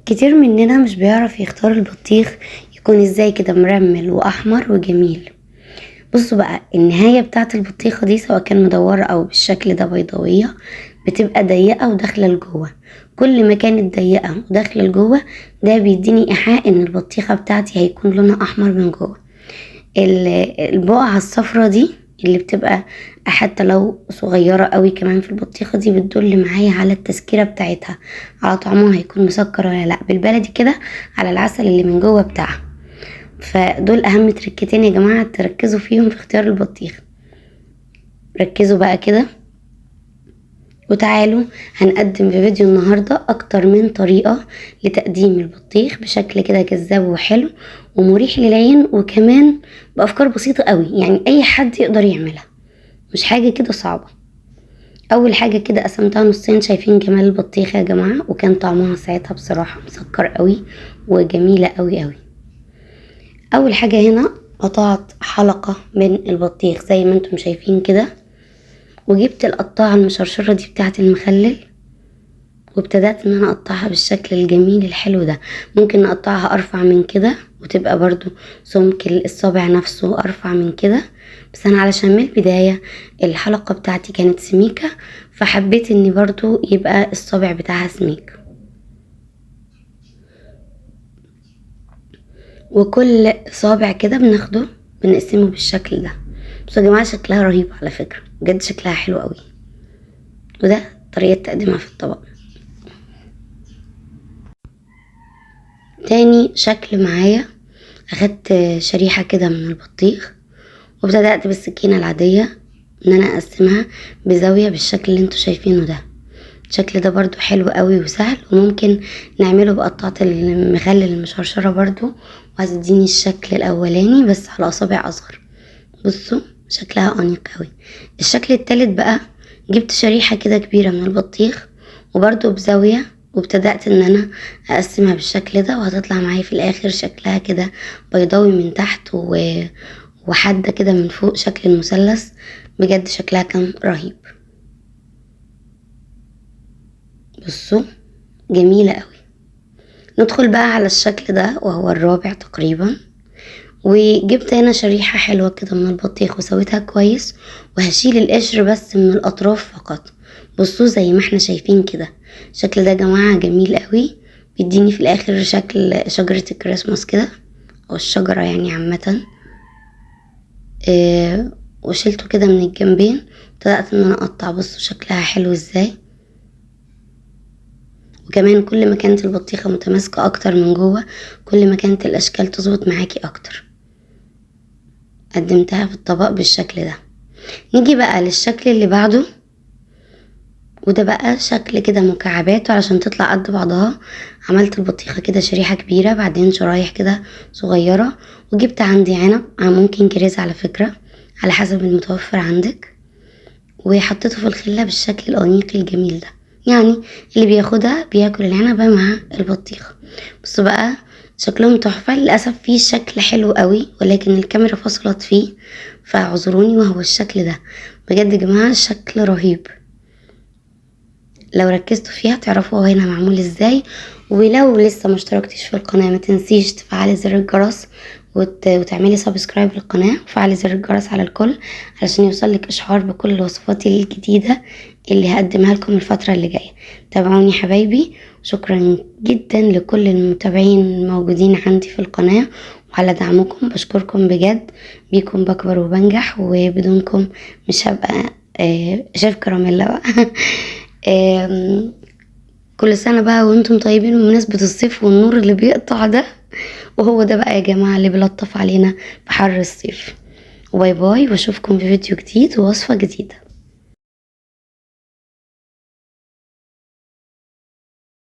كتير مننا مش بيعرف يختار البطيخ يكون ازاي كده مرمل واحمر وجميل. بصوا بقى النهاية بتاعت البطيخة دي سواء كان مدورة او بالشكل ده بيضاوية بتبقى ضيقة وداخلة لجوه. كل ما كانت ضيقة وداخلة لجوه ده بيديني ايحاء ان البطيخة بتاعتي هيكون لونها احمر من جوه. البقعة الصفرة دي اللي بتبقى حتى لو صغيرة قوي كمان في البطيخة دي بتدل معايا على التسكيرة بتاعتها، على طعمها هيكون مسكر ولا لا، بالبلدي كده على العسل اللي من جوه بتاعها. فدول اهم تركتين يا جماعة تركزوا فيهم في اختيار البطيخ. ركزوا بقى كده وتعالوا هنقدم في فيديو النهاردة اكتر من طريقة لتقديم البطيخ بشكل كده جذاب وحلو ومريح للعين، وكمان بافكار بسيطة قوي، يعني اي حد يقدر يعملها، مش حاجة كده صعبة. اول حاجة كده قسمتها نصين، شايفين جمال البطيخة يا جماعة، وكان طعمها ساعتها بصراحة مسكر قوي وجميلة قوي قوي. اول حاجة هنا قطعت حلقة من البطيخ زي ما انتم شايفين كده، وجبت القطاعة المشرشرة دي بتاعة المخلل وابتدأت ان انا اقطعها بالشكل الجميل الحلو ده. ممكن نقطعها ارفع من كده وتبقى برضو سمك الصابع نفسه ارفع من كده، بس انا علشان من البداية الحلقة بتاعتي كانت سميكة فحبيت اني برضو يبقى الصابع بتاعها سميك. وكل صابع كده بناخده بنقسمه بالشكل ده. بس يا جماعة شكلها رهيب على فكرة، بجد شكلها حلو قوي. وده طريقة تقديمها في الطبق. تاني شكل معايا اخدت شريحة كده من البطيخ وابتدأت بالسكينة العادية ان انا اقسمها بزاوية بالشكل اللي انتوا شايفينه ده. الشكل ده برضو حلو قوي وسهل، وممكن نعمله بقطعة المخلل المشرشرة برضو، وهتديني الشكل الاولاني بس على اصابع اصغر. بصوا شكلها انيق قوي. الشكل التالت بقى جبت شريحة كده كبيرة من البطيخ وبرضو بزاوية، وابتدأت ان انا اقسمها بالشكل ده، وهتطلع معايا في الاخر شكلها كده بيضاوي من تحت وحادة كده من فوق شكل المثلث. بجد شكلها كان رهيب. بصوا جميلة قوي. ندخل بقى على الشكل ده وهو الرابع تقريبا، وجبت هنا شريحة حلوة كده من البطيخ وسويتها كويس، وهشيل القشر بس من الاطراف فقط. بصوا زي ما احنا شايفين كده الشكل ده يا جماعة جميل قوي، بيديني في الاخر شكل شجرة الكريسماس كده او الشجرة يعني عامة. وشيلته كده من الجنبين وابتدأت ان انا اقطع. بصوا شكلها حلو ازاي، وكمان كل ما كانت البطيخة متماسكة اكتر من جوه كل ما كانت الاشكال تظبط معاكي اكتر. قدمتها في الطبق بالشكل ده. نيجي بقى للشكل اللي بعده، وده بقى شكل كده مكعبات علشان تطلع قد بعضها. عملت البطيخة كده شريحة كبيرة بعدين شرايح كده صغيرة، وجبت عندي عنب ممكن كريز على فكرة على حسب المتوفر عندك، وحطيته في الخلة بالشكل الأنيق الجميل ده. يعني اللي بياخدها بياكل العنبة مع البطيخة. بصوا بقى شكلهم تحفة. للأسف فيه شكل حلو قوي ولكن الكاميرا فصلت فيه فاعذروني، وهو الشكل ده. بجد يا جماعة الشكل رهيب، لو ركزتوا فيها تعرفوا هو هنا معمول ازاي. ولو لسه مشتركتش في القناة ما تنسيش تفعلي زر الجرس وتعملي سبسكرايب للقناة وفعلي زر الجرس على الكل علشان يوصلك اشعار بكل الوصفات الجديدة اللي هقدمها لكم الفترة اللي جاية. تابعوني حبايبي. شكرا جدا لكل المتابعين الموجودين عندي في القناة وعلى دعمكم، بشكركم بجد. بيكم بكبر وبنجح، وبدونكم مش هبقى شيف كراميلا بقى. كل سنة بقى وانتم طيبين بمناسبة الصيف والنور اللي بيقطع ده، وهو ده بقى يا جماعة اللي بيلطف علينا في حر الصيف. وباي باي، واشوفكم في فيديو جديد ووصفة جديدة.